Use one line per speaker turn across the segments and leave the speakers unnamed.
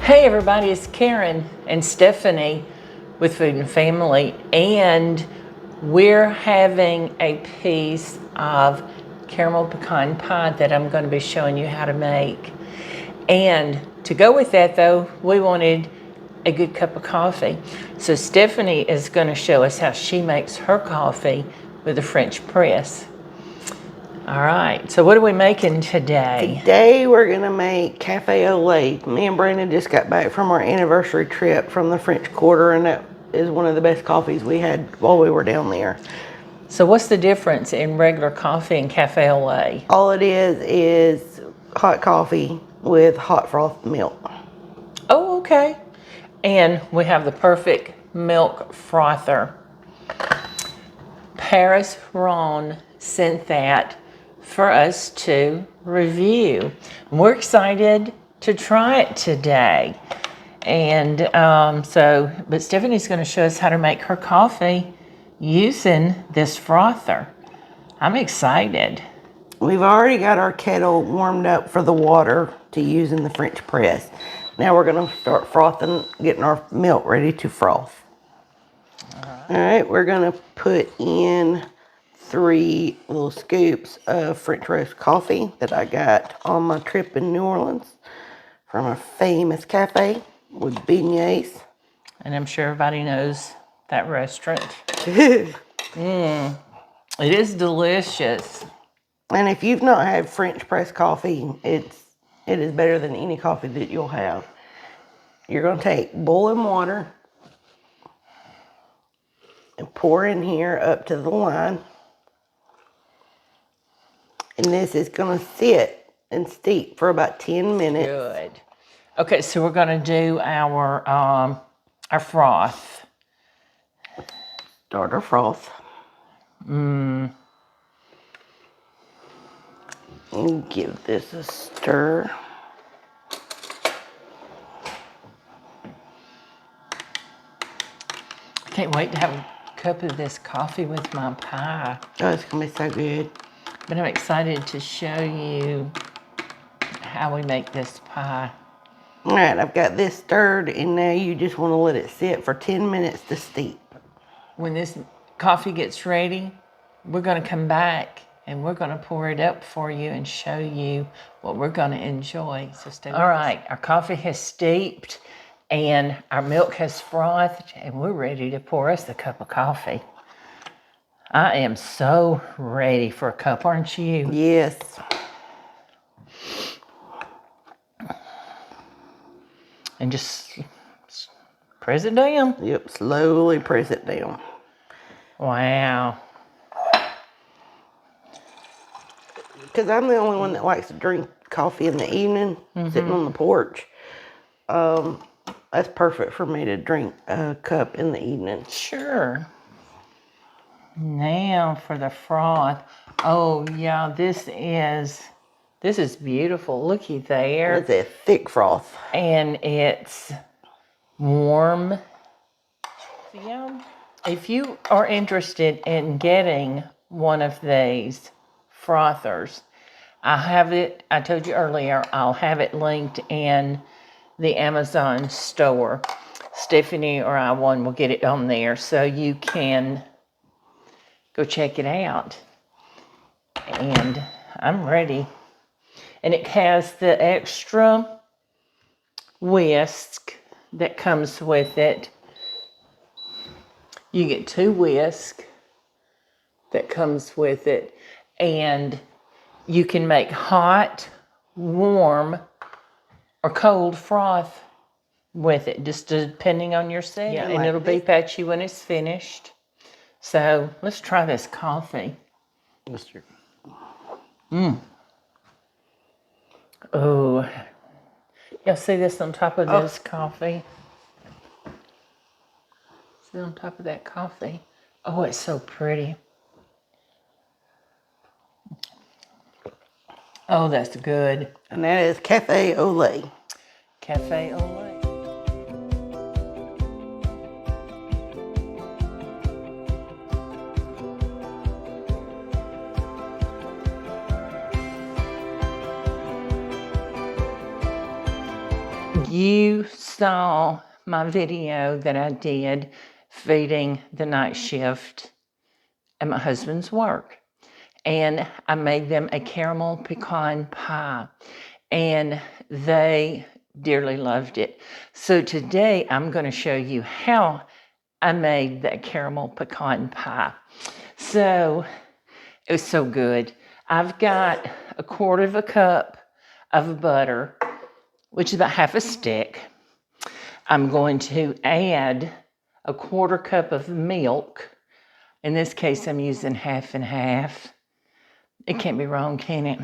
Hey everybody, it's Karen and Stephanie with Food and Family, and we're having a piece of caramel pecan pie that I'm going to be showing you how to make. And to go with that though, we wanted a good cup of coffee. So Stephanie is going to show us how she makes her coffee with a French press. All right, so what are we making today?
Today we're gonna make cafe au lait. Me and Brandon just got back from our anniversary trip from the French Quarter, and that is one of the best coffees we had while we were down there.
So what's the difference in regular coffee and cafe au lait?
All it is hot coffee with hot froth milk.
Oh, okay. And we have the perfect milk frother. Parisrhone sent that for us to review. We're excited to try it today. And but Stephanie's going to show us how to make her coffee using this frother. I'm excited.
We've already got our kettle warmed up for the water to use in the French press. Now we're gonna start frothing, getting our milk ready to froth. All right, we're gonna put in 3 little scoops of French roast coffee that I got on my trip in New Orleans from a famous cafe with beignets.
And I'm sure everybody knows that restaurant.
And
It is delicious.
if you've not had French press coffee, it is better than any coffee that you'll have. You're gonna take boiling water and pour in here up to the line. And this is gonna sit and steep for about 10 minutes.
Good. Okay, so we're gonna do our froth.
Start our froth. And give this a stir.
Can't wait to have a cup of this coffee with my pie.
Oh, it's gonna be so good.
But I'm excited to show you how we make this pie.
All right, I've got this stirred, and now you just want to let it sit for 10 minutes to steep.
When this coffee gets ready, we're gonna come back and we're gonna pour it up for you and show you what we're gonna enjoy. So stay with us. All right, our coffee has steeped and our milk has frothed, and we're ready to pour us a cup of coffee. I am so ready for a cup, aren't you?
Yes.
And just press it down.
Yep, slowly press it down.
Wow.
Because I'm the only one that likes to drink coffee in the evening, sitting on the porch. That's perfect for me to drink a cup in the evening.
Sure. Now for the froth. Oh yeah, this is beautiful. Looky there.
It's a thick froth.
And it's warm. Yeah. If you are interested in getting one of these frothers, I told you earlier, I'll have it linked in the Amazon store. Stephanie or I, one will get it on there so you can go check it out. And I'm ready. And it has the extra whisk that comes with it. You get 2 whisk that comes with it. And you can make hot, warm, or cold froth with it, just depending on your setting. Yeah, and it'll be patchy when it's finished. So let's try this coffee. Oh, y'all see this on top of this coffee? See on top of that coffee? Oh, it's so pretty. Oh, that's good.
And that is cafe au lait.
Cafe au lait. you saw my video that I did feeding the night shift at my husband's work. And I made them a caramel pecan pie. And they dearly loved it. So today I'm going to show you how I made that caramel pecan pie. So it was so good. I've got 1/4 cup of butter, which is about half a stick. I'm going to add 1/4 cup of milk. In this case, I'm using half and half. It can't be wrong, can it?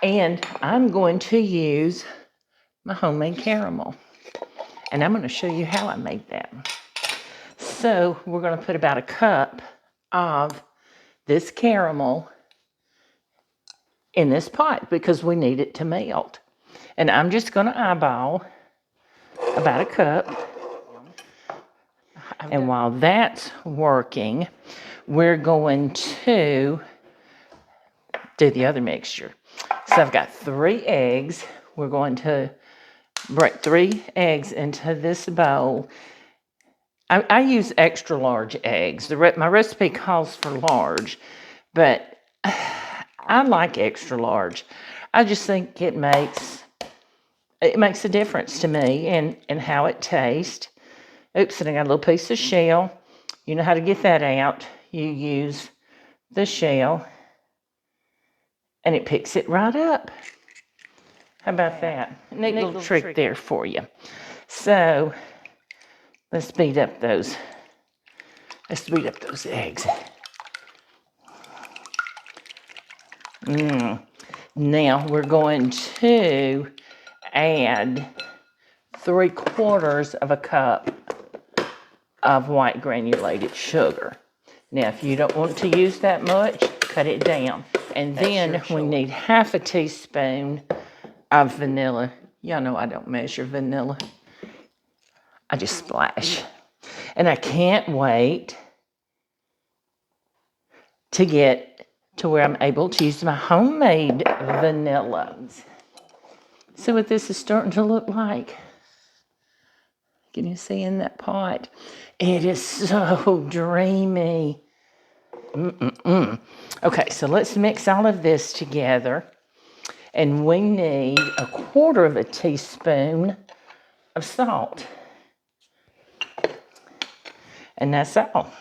And I'm going to use my homemade caramel. And I'm going to show you how I made that. So we're going to put about 1 cup of this caramel in this pot because we need it to melt. And I'm just going to eyeball about 1 cup. And while that's working, we're going to do the other mixture. So I've got 3 eggs. We're going to break 3 eggs into this bowl. I use extra large eggs. My recipe calls for large, but I like extra large. I just think it makes a difference to me and how it tastes. Oops, and I got a little piece of shell. You know how to get that out. You use the shell, and it picks it right up. How about that? Neat little trick there for you. So let's beat up those eggs. Now we're going to add 3/4 cup of white granulated sugar. Now, if you don't want to use that much, cut it down. And then we need half a teaspoon of vanilla. Y'all know I don't measure vanilla. I just splash. And I can't wait to get to where I'm able to use my homemade vanilla. See what this is starting to look like? Can you see in that pot? It is so dreamy. Okay, so let's mix all of this together. And we need 1/4 teaspoon of salt. And that's all.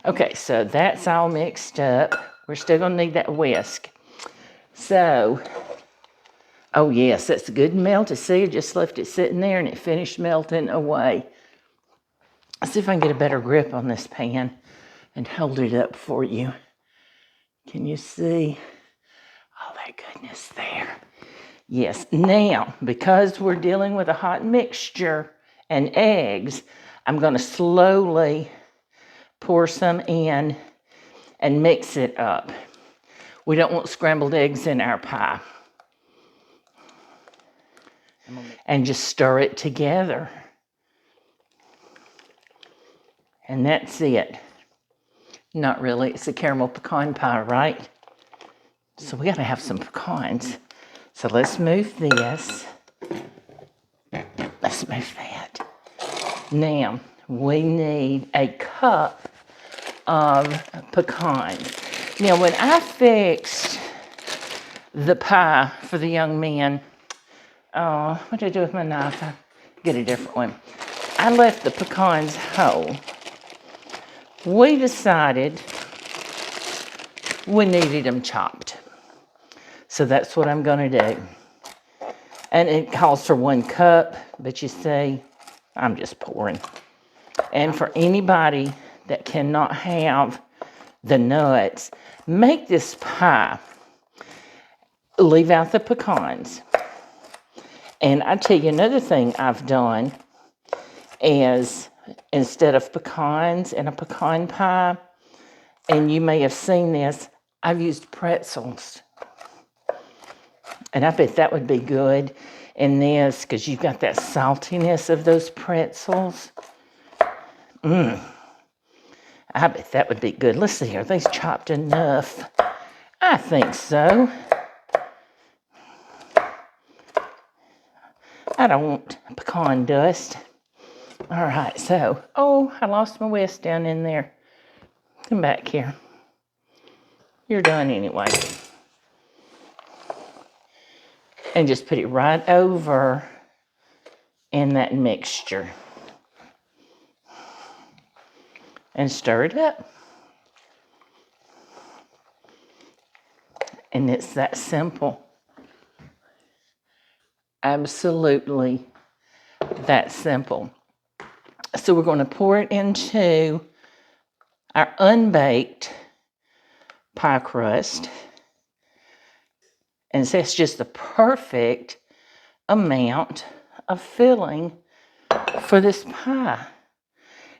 Okay, so that's all mixed up. We're still going to need that whisk. So, oh yes, that's good and melted. See, I just left it sitting there and it finished melting away. Let's see if I can get a better grip on this pan and hold it up for you. Can you see all that goodness there? Yes, now, because we're dealing with a hot mixture and eggs, I'm going to slowly pour some in and mix it up. We don't want scrambled eggs in our pie. And just stir it together. And that's it. Not really, it's a caramel pecan pie, right? So we gotta have some pecans. So let's move this. Let's move that. Now, we need 1 cup of pecans. Now, when I fixed the pie for the young men, what did I do with my knife? I get a different one. I left the pecans whole. We decided we needed them chopped. So that's what I'm going to do. And it calls for 1 cup, but you see, I'm just pouring. And for anybody that cannot have the nuts, make this pie. Leave out the pecans. And I tell you another thing I've done is instead of pecans in a pecan pie, and you may have seen this, I've used pretzels. And I bet that would be good in this because you've got that saltiness of those pretzels. I bet that would be good. Let's see, are these chopped enough? I think so. I don't want pecan dust. All right, so, oh, I lost my whisk down in there. Come back here. You're done anyway. And just put it right over in that mixture. And stir it up. And it's that simple. Absolutely that simple. So we're going to pour it into our unbaked pie crust. And so it's just the perfect amount of filling for this pie.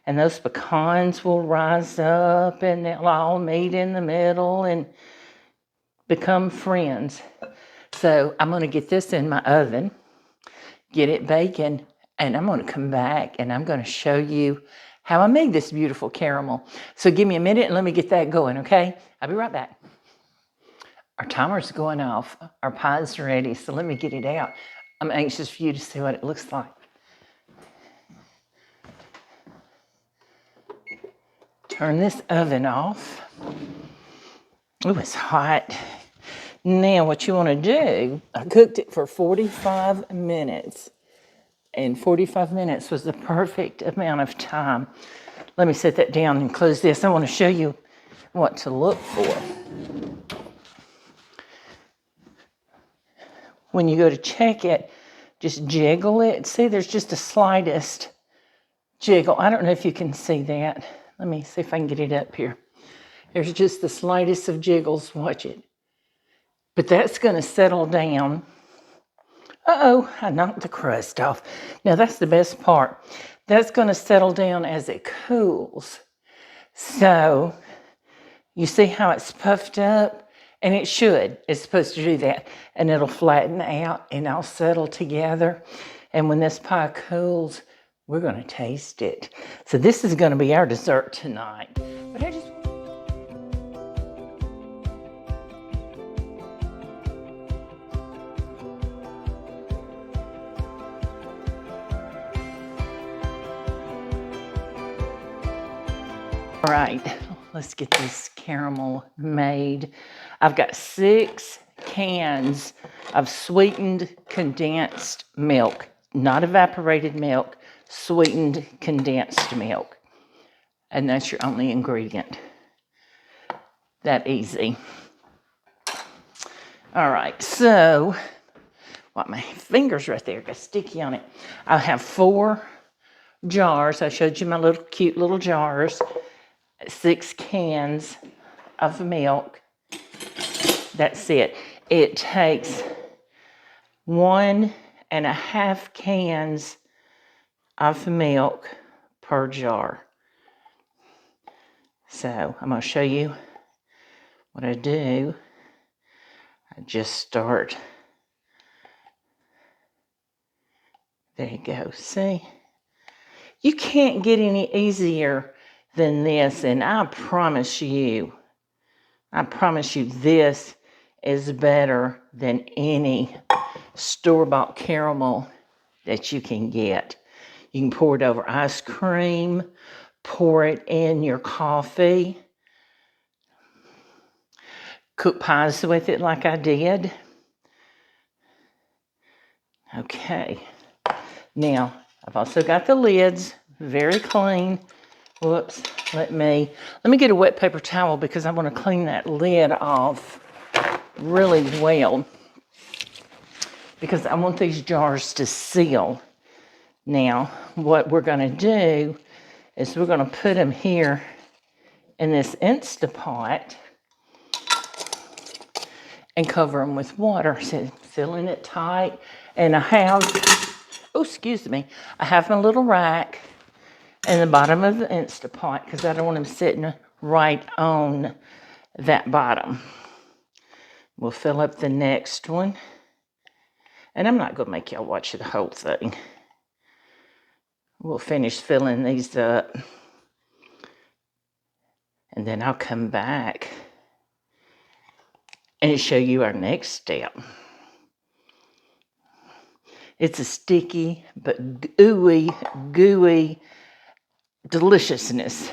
And those pecans will rise up and they'll all meet in the middle and become friends. So I'm going to get this in my oven, get it baking, and I'm going to come back and I'm going to show you how I made this beautiful caramel. So give me a minute and let me get that going, okay? I'll be right back. Our timer's going off. Our pie's ready, so let me get it out. I'm anxious for you to see what it looks like. Turn this oven off. Oh, it's hot. Now what you want to do, I cooked it for 45 minutes. And 45 minutes was the perfect amount of time. Let me set that down and close this. I want to show you what to look for. When you go to check it, just jiggle it. See, there's just the slightest jiggle. I don't know if you can see that. Let me see if I can get it up here. There's just the slightest of jiggles. Watch it. But that's going to settle down. Uh-oh, I knocked the crust off. Now, that's the best part. That's going to settle down as it cools. So, you see how it's puffed up? And it should. It's supposed to do that. And it'll flatten out and all settle together. And when this pie cools, we're going to taste it. So this is going to be our dessert tonight. But I just... All right, let's get this caramel made. I've got 6 cans of sweetened condensed milk, not evaporated milk, sweetened condensed milk. And that's your only ingredient. That easy. All right, so, my finger's right there, got sticky on it. I have 4 jars. I showed you my little cute little jars. 6 cans of milk. That's it. It takes 1.5 cans of milk per jar. So I'm going to show you what I do. I just start. There you go. See? You can't get any easier than this, and I promise you this is better than any store-bought caramel that you can get. You can pour it over ice cream, pour it in your coffee, cook pies with it like I did. Okay, now I've also got the lids very clean. Whoops, let me get a wet paper towel because I want to clean that lid off really well because I want these jars to seal. Now, what we're going to do is we're going to put them here in this Instapot and cover them with water, so filling it tight. And I have, I have my little rack in the bottom of the Instapot because I don't want them sitting right on that bottom. We'll fill up the next one. And I'm not going to make y'all watch the whole thing. We'll finish filling these up. And then I'll come back and show you our next step. It's a sticky but gooey deliciousness.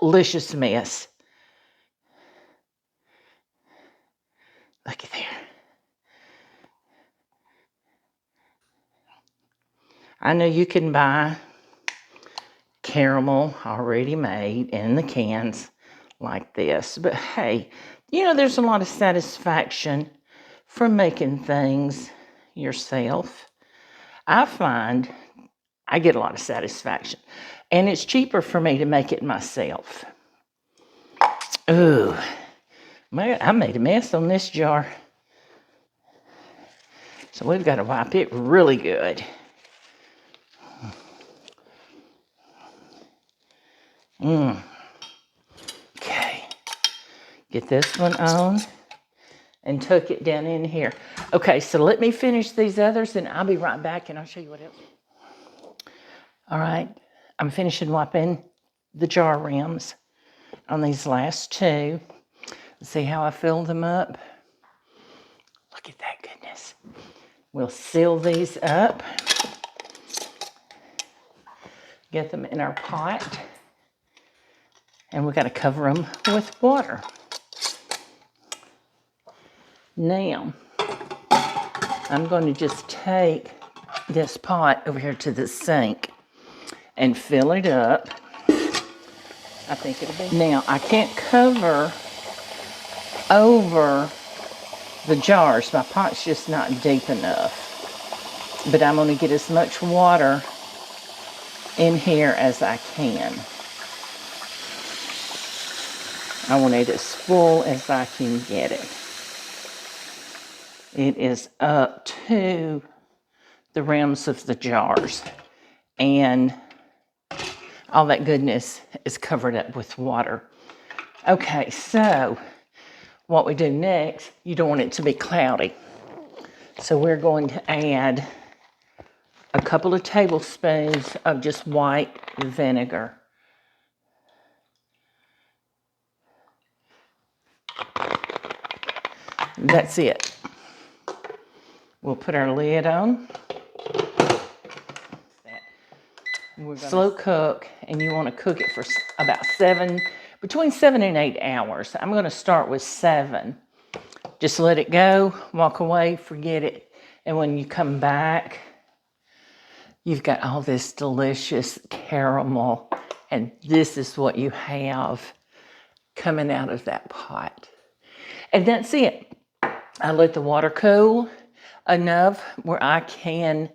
Delicious mess. Look at there. I know you can buy caramel already made in the cans like this, but hey, you know, there's a lot of satisfaction from making things yourself. I find I get a lot of satisfaction, and it's cheaper for me to make it myself. Ooh, I made a mess on this jar. So we've got to wipe it really good. Okay, get this one on and tuck it down in here. Okay, so let me finish these others and I'll be right back and I'll show you what else. All right, I'm finishing wiping the jar rims on these last two. See how I filled them up? Look at that goodness. We'll seal these up. Get them in our pot. And we've got to cover them with water. Now, I'm going to just take this pot over here to the sink and fill it up. I think it'll be. Now, I can't cover over the jars. My pot's just not deep enough. But I'm going to get as much water in here as I can. I want it as full as I can get it. It is up to the rims of the jars. And all that goodness is covered up with water. Okay, so what we do next, you don't want it to be cloudy. So we're going to add a couple of tablespoons of just white vinegar. That's it. We'll put our lid on. Slow cook, and you want to cook it for about between 7 and 8 hours. I'm going to start with 7. Just let it go, walk away, forget it. And when you come back, you've got all this delicious caramel, and this is what you have coming out of that pot. And that's it. I let the water cool enough where I can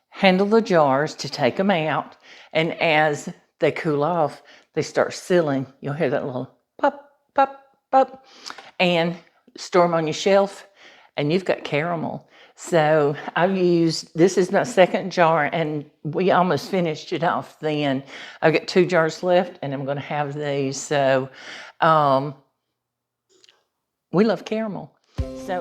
handle the jars to take them out. And as they cool off, they start sealing. You'll hear that little pop, pop, pop. And store them on your shelf, and you've got caramel. So I've used, this is my second jar, and we almost finished it off then. I've got 2 jars left, and I'm going to have these. So we love caramel. So